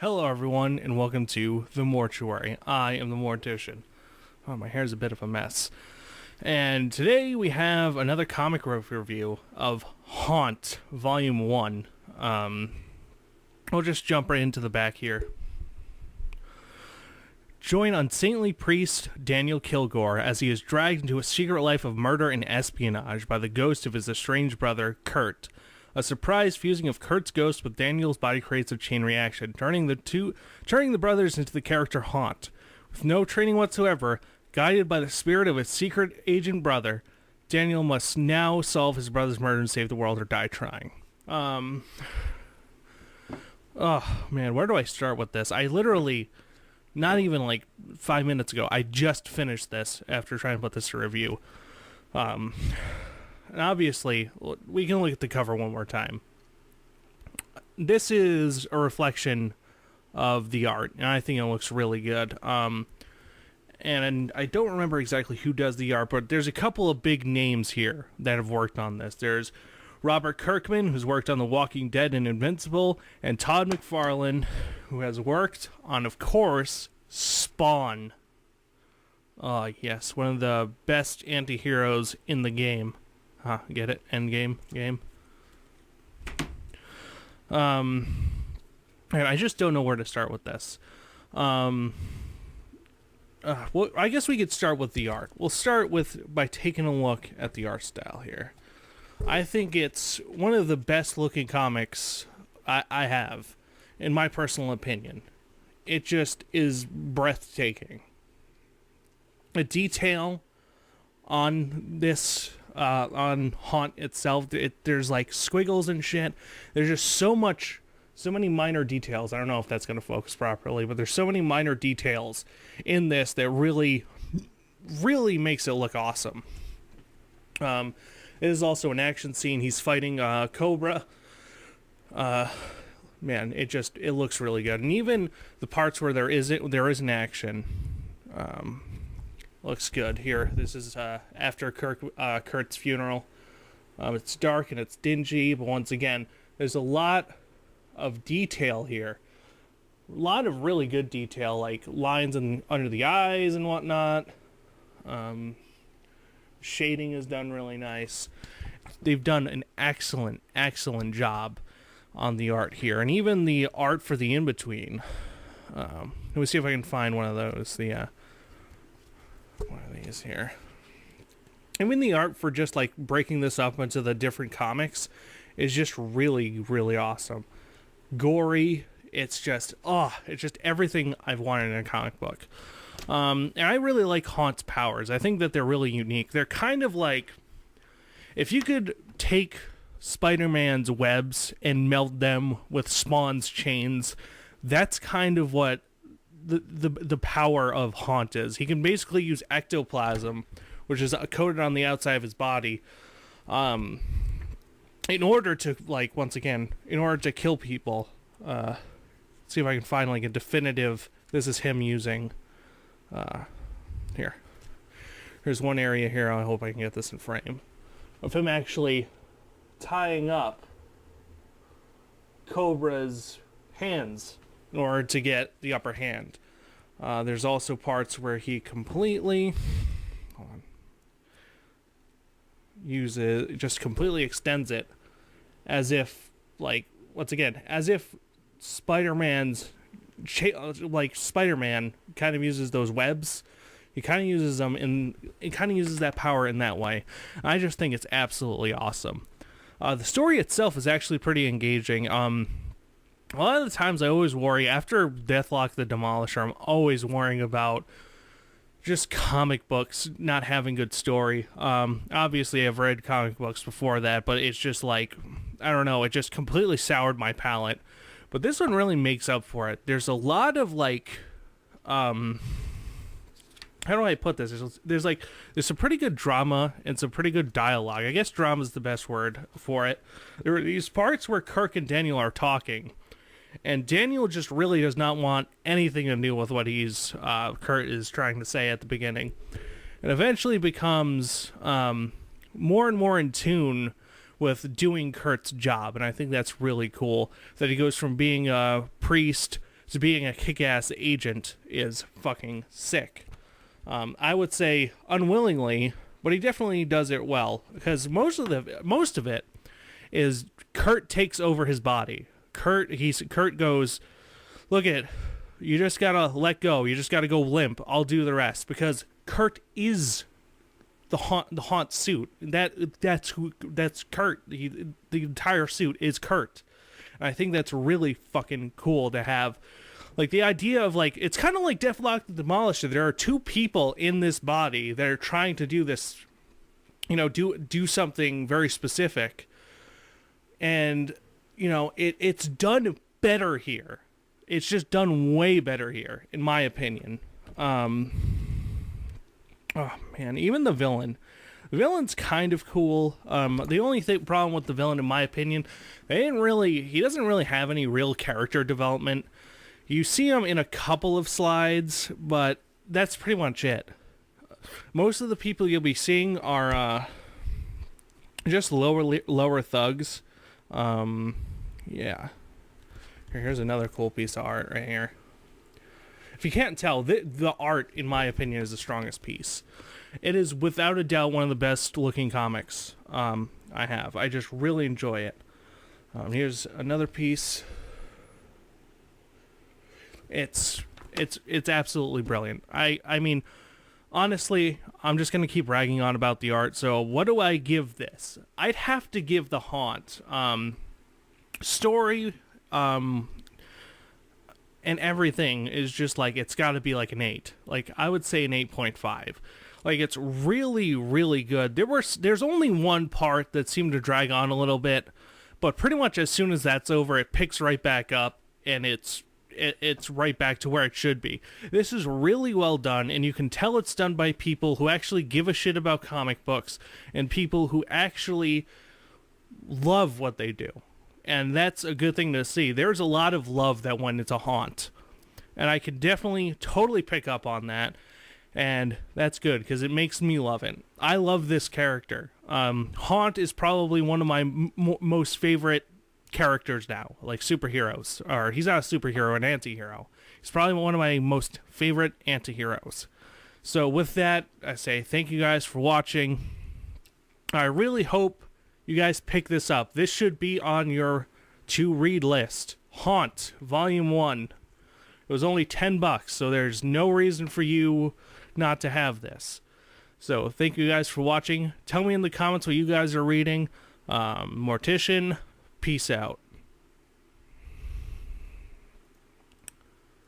Hello everyone, and welcome to The Mortuary. I am the Mortician. Oh, my hair's a bit of a mess. And today we have another comic review of Haunt, Volume 1. We'll just jump right into the back here. Join unsaintly priest Daniel Kilgore as he is dragged into a secret life of murder and espionage by the ghost of his estranged brother, Kurt. A surprise fusing of Kurt's ghost with Daniel's body creates a chain reaction, turning the brothers into the character Haunt. With no training whatsoever, guided by the spirit of his secret agent brother, Daniel must now solve his brother's murder and save the world or die trying. Oh man, where do I start with this? I literally, not even like 5 minutes ago, I just finished this after trying to put this to review. And obviously, we can look at the cover one more time. This is a reflection of the art, and I think it looks really good. And I don't remember exactly who does the art, but there's a couple of big names here that have worked on this. There's Robert Kirkman, who's worked on The Walking Dead and Invincible, and Todd McFarlane, who has worked on, of course, Spawn. Yes, one of the best anti-heroes in the game. Get it? Endgame game. And I just don't know where to start with this. Well, I guess we could start with the art. We'll start by taking a look at the art style here. I think it's one of the best looking comics I have, in my personal opinion. It just is breathtaking. The detail on this, on Haunt itself, there's like squiggles and shit. There's just so many minor details. I don't know if that's going to focus properly, but there's so many minor details in this that really makes it look awesome. It is also an action scene. He's fighting Cobra. Man, it looks really good. And even the parts where there is an action, looks good here. This is after Kurt's funeral. It's dark and it's dingy, but once again, there's a lot of detail here. A lot of really good detail, like lines under the eyes and whatnot. Shading is done really nice. They've done an excellent job on the art here, and even the art for the in-between. Let me see if I can find one of those. One of these here. I mean, the art for just like breaking this up into the different comics is just really awesome. Gory. It's just everything I've wanted in a comic book. And I really like Haunt's powers. I think that they're really unique. They're kind of like, if you could take Spider-Man's webs and melt them with Spawn's chains, that's kind of what the power of Haunt is. He can basically use ectoplasm, which is coated on the outside of his body, in order to, like, once again, in order to kill people. See if I can find like a definitive. This is him using. Here's one area here. I hope I can get this in frame of him actually tying up Cobra's hands in order to get the upper hand. There's also parts where he completely completely extends it, as if, like, once again, as if Spider-Man kind of uses those webs. He kind of uses them uses that power in that way. I just think it's absolutely awesome. The story itself is actually pretty engaging. A lot of the times I always worry, after Deathlock the Demolisher, I'm always worrying about just comic books not having good story. Obviously I've read comic books before that, but it's just like, I don't know, it just completely soured my palate. But this one really makes up for it. There's a lot of like, how do I put this? There's some pretty good drama and some pretty good dialogue. I guess drama is the best word for it. There are these parts where Kirk and Daniel are talking, and Daniel just really does not want anything to do with what Kurt is trying to say at the beginning. And eventually becomes more and more in tune with doing Kurt's job, and I think that's really cool, that he goes from being a priest to being a kick-ass agent is fucking sick. I would say unwillingly, but he definitely does it well, because most of it is Kurt takes over his body. Kurt goes, look it, you just gotta let go. You just gotta go limp. I'll do the rest, because Kurt is the haunt suit. That's Kurt. The entire suit is Kurt. And I think that's really fucking cool to have. Like, the idea of, like, it's kind of like Deathlock the Demolisher. There are two people in this body that are trying to do this, you know, do something very specific. And, you know, it's done better here. It's just done way better here, in my opinion. Oh, man, even the villain. The villain's kind of cool. The only problem with the villain, in my opinion, he doesn't really have any real character development. You see him in a couple of slides, but that's pretty much it. Most of the people you'll be seeing are just lower thugs. Yeah. Here's another cool piece of art right here. If you can't tell, the art, in my opinion, is the strongest piece. It is without a doubt one of the best looking comics I have. I just really enjoy it. Here's another piece. It's absolutely brilliant. I mean, honestly, I'm just gonna keep ragging on about the art. So what do I give this? I'd have to give the Haunt story and everything is just like, it's got to be like an 8. Like, I would say an 8.5. Like, it's really, really good. There's only one part that seemed to drag on a little bit, but pretty much as soon as that's over, it picks right back up, and it's right back to where it should be. This is really well done, and you can tell it's done by people who actually give a shit about comic books and people who actually love what they do. And that's a good thing to see. There's a lot of love that went into Haunt, and I can definitely totally pick up on that, and that's good because it makes me love it. I love this character. Haunt is probably one of my most favorite characters now, like superheroes. Or he's not a superhero, an anti-hero. He's probably one of my most favorite anti-heroes. So with that, I say thank you guys for watching. I really hope you guys pick this up. This should be on your to-read list. Haunt, Volume 1. It was only $10, so there's no reason for you not to have this. So thank you guys for watching. Tell me in the comments what you guys are reading. Mortician, peace out.